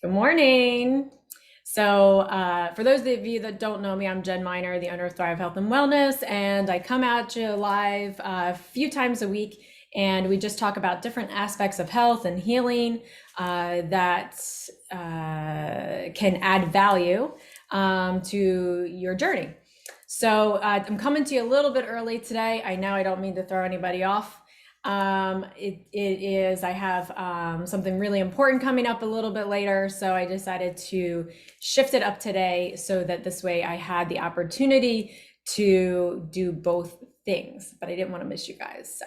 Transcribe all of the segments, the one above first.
Good morning. For those of you that don't know me, I'm Jen Miner, the owner of Thrive Health and Wellness, and I come at you live a few times a week, and we just talk about different aspects of health and healing that can add value to your journey. I'm coming to you a little bit early today. I know I don't mean to throw anybody off. I have something really important coming up a little bit later, so I decided to shift it up today so that this way I had the opportunity to do both things, but I didn't want to miss you guys.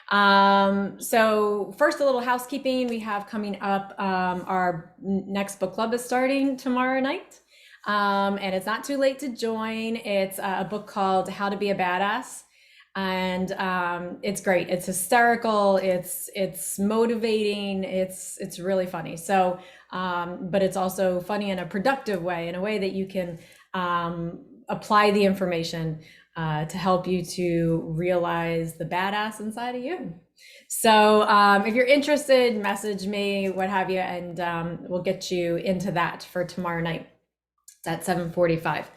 So first, a little housekeeping. We have coming up, our next book club is starting tomorrow night. And it's not too late to join. It's a book called How to Be a Badass. And it's great. It's hysterical. It's motivating. It's really funny. But it's also funny in a productive way, in a way that you can apply the information to help you to realize the badass inside of you. If you're interested, message me, what have you, and we'll get you into that for tomorrow night. It's at 7:45.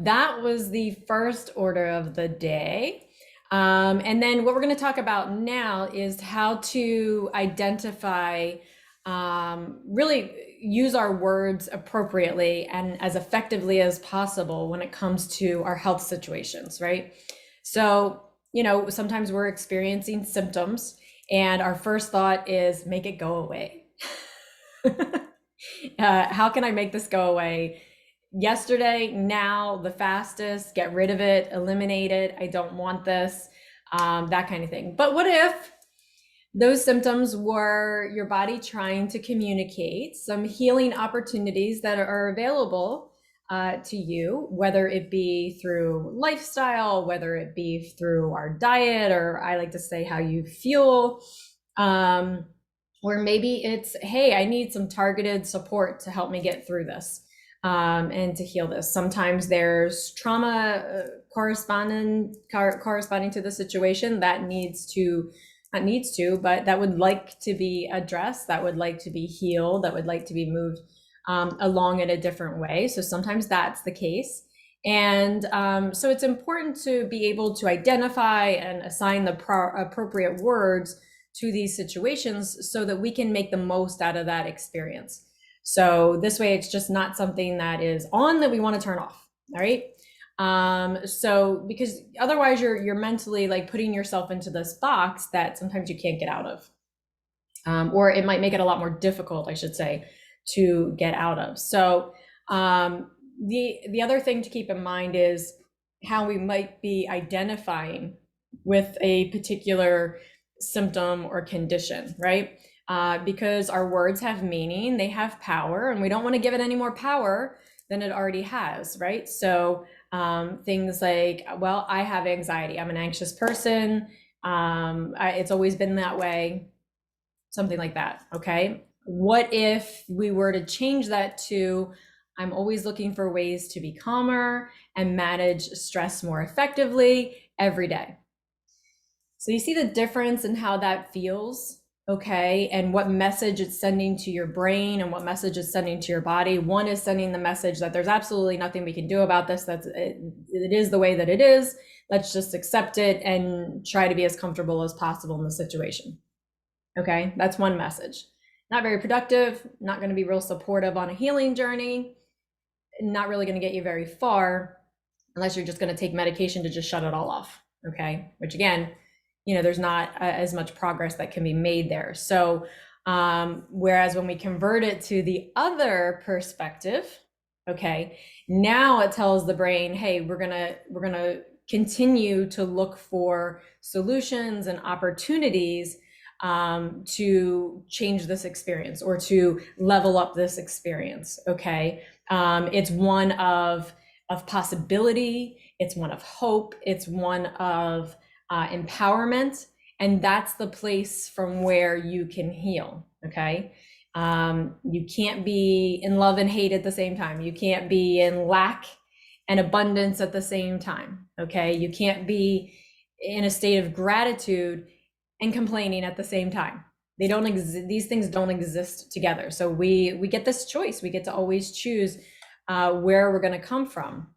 That was the first order of the day. And then what we're going to talk about now is how to identify, really use our words appropriately and as effectively as possible when it comes to our health situations, right? Sometimes we're experiencing symptoms and our first thought is make it go away. How can I make this go away? Yesterday, now, the fastest, get rid of it, eliminate it. I don't want this, that kind of thing. But what if those symptoms were your body trying to communicate some healing opportunities that are available to you, whether it be through lifestyle, whether it be through our diet, or I like to say how you fuel, or maybe it's, hey, I need some targeted support to help me get through this. And to heal this. Sometimes there's trauma corresponding to the situation that but that would like to be addressed, that would like to be healed, that would like to be moved along in a different way. So sometimes that's the case. And so it's important to be able to identify and assign the appropriate words to these situations so that we can make the most out of that experience. So this way, it's just not something that is on that we want to turn off. All right. Because otherwise you're mentally like putting yourself into this box that sometimes you can't get out of. Or it might make it a lot more difficult, I should say, to get out of. The other thing to keep in mind is how we might be identifying with a particular symptom or condition, right? Because our words have meaning, they have power, and we don't want to give it any more power than it already has, right? Things like, well, I have anxiety. I'm an anxious person. It's always been that way. Something like that, okay? What if we were to change that to, I'm always looking for ways to be calmer and manage stress more effectively every day. So you see the difference in how that feels? Okay, and what message it's sending to your brain and what message it's sending to your body. One is sending the message that there's absolutely nothing we can do about this. It is the way that it is. Let's just accept it and try to be as comfortable as possible in the situation. Okay, that's one message. Not very productive, not going to be real supportive on a healing journey, not really going to get you very far unless you're just going to take medication to just shut it all off. Okay, which again, there's not as much progress that can be made there. Whereas when we convert it to the other perspective, okay, now it tells the brain, hey, we're gonna continue to look for solutions and opportunities to change this experience or to level up this experience. Okay, it's one of possibility. It's one of hope. It's one of empowerment, and that's the place from where you can heal. Okay, you can't be in love and hate at the same time. You can't be in lack and abundance at the same time. Okay, you can't be in a state of gratitude and complaining at the same time. These things don't exist together. So we get this choice. We get to always choose where we're going to come from.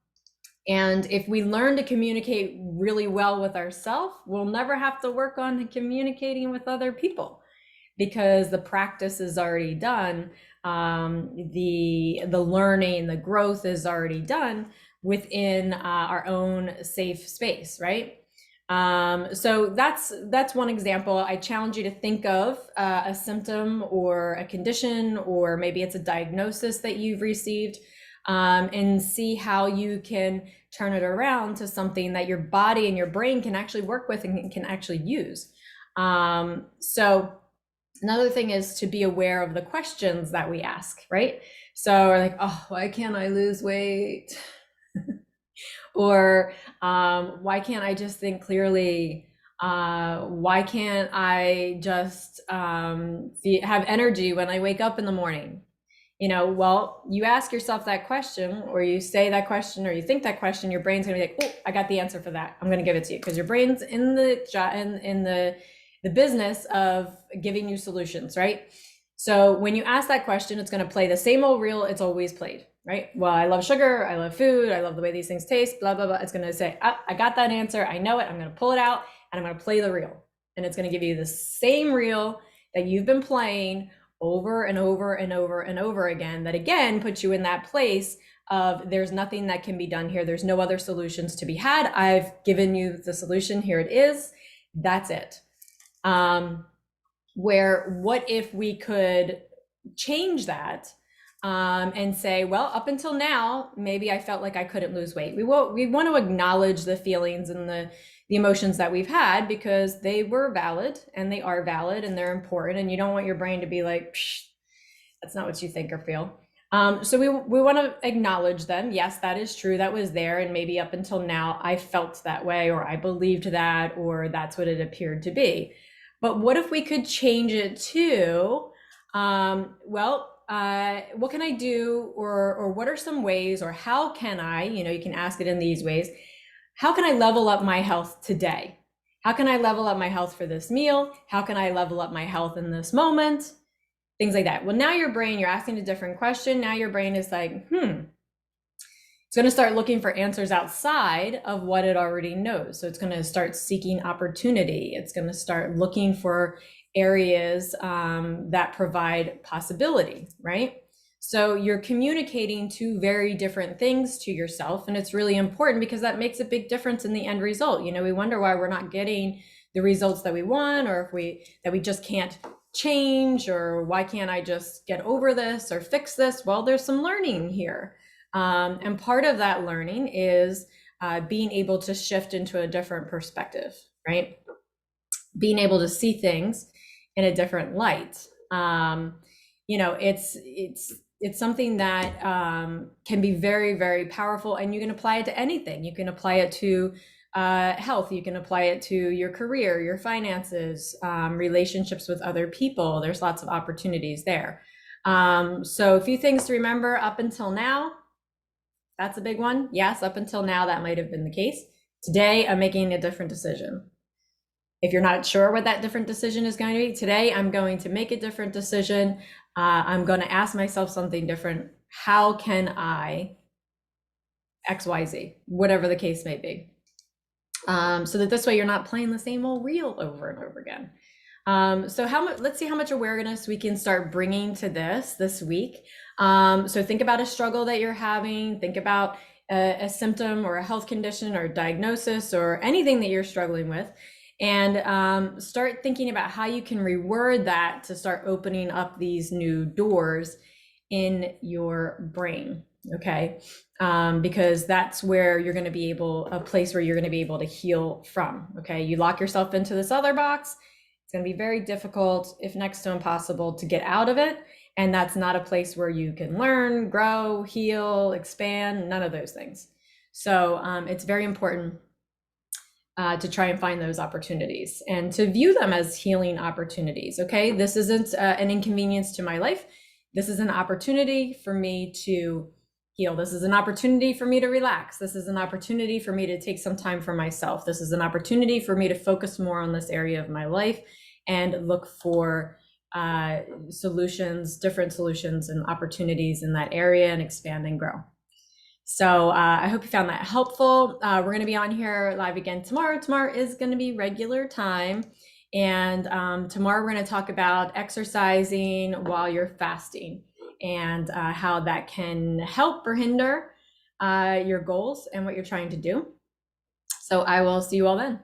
And if we learn to communicate really well with ourselves, we'll never have to work on communicating with other people, because the practice is already done. The learning, the growth is already done within our own safe space, right? So that's one example. I challenge you to think of a symptom or a condition, or maybe it's a diagnosis that you've received, and see how you can turn it around to something that your body and your brain can actually work with and can actually use. So another thing is to be aware of the questions that we ask, right? So we're like, oh, why can't I lose weight? Or why can't I just think clearly? Why can't I just have energy when I wake up in the morning? Well, you ask yourself that question, or you say that question, or you think that question, your brain's gonna be like, oh, I got the answer for that. I'm gonna give it to you, because your brain's in the business of giving you solutions, right? So when you ask that question, it's gonna play the same old reel it's always played, right? Well, I love sugar, I love food, I love the way these things taste, blah, blah, blah. It's gonna say, oh, I got that answer, I know it, I'm gonna pull it out, and I'm gonna play the reel. And it's gonna give you the same reel that you've been playing over and over and over and over again, that again puts you in that place of there's nothing that can be done here. There's no other solutions to be had. I've given you the solution. Here it is. That's it. Where what if we could change that and say, well, up until now, maybe I felt like I couldn't lose weight. We want to acknowledge the feelings and the emotions that we've had, because they were valid and they are valid and they're important. And you don't want your brain to be like, psh, that's not what you think or feel. So we want to acknowledge them. Yes, that is true. That was there. And maybe up until now, I felt that way, or I believed that, or that's what it appeared to be. But what if we could change it to, what can I do? Or what are some ways, or how can I, you can ask it in these ways. How can I level up my health today? How can I level up my health for this meal? How can I level up my health in this moment? Things like that. Well, now your brain, you're asking a different question. Now your brain is like, it's going to start looking for answers outside of what it already knows. So it's going to start seeking opportunity. It's going to start looking for areas that provide possibility, right? So you're communicating two very different things to yourself. And it's really important, because that makes a big difference in the end result. We wonder why we're not getting the results that we want, or that we just can't change, or why can't I just get over this or fix this? Well, there's some learning here. And part of that learning is being able to shift into a different perspective, right? Being able to see things in a different light. It's something that can be very, very powerful, and you can apply it to anything. You can apply it to health. You can apply it to your career, your finances, relationships with other people. There's lots of opportunities there. So a few things to remember up until now. That's a big one. Yes, up until now, that might have been the case. Today, I'm making a different decision. If you're not sure what that different decision is going to be, today I'm going to make a different decision. I'm going to ask myself something different. How can I XYZ, whatever the case may be? So that this way you're not playing the same old reel over and over again. So let's see how much awareness we can start bringing to this week. So think about a struggle that you're having. Think about a symptom or a health condition or diagnosis or anything that you're struggling with. And start thinking about how you can reword that to start opening up these new doors in your brain, okay? Because that's where you're going to be a place where you're going to be able to heal from, okay? You lock yourself into this other box, it's going to be very difficult, if next to impossible, to get out of it. And that's not a place where you can learn, grow, heal, expand, none of those things. So it's very important to try and find those opportunities and to view them as healing opportunities. Okay, this isn't an inconvenience to my life. This is an opportunity for me to heal. This is an opportunity for me to relax. This is an opportunity for me to take some time for myself. This is an opportunity for me to focus more on this area of my life and look for solutions, different solutions and opportunities in that area, and expand and grow. So I hope you found that helpful. We're going to be on here live again tomorrow. Tomorrow is going to be regular time. And tomorrow we're going to talk about exercising while you're fasting and how that can help or hinder your goals and what you're trying to do. So I will see you all then.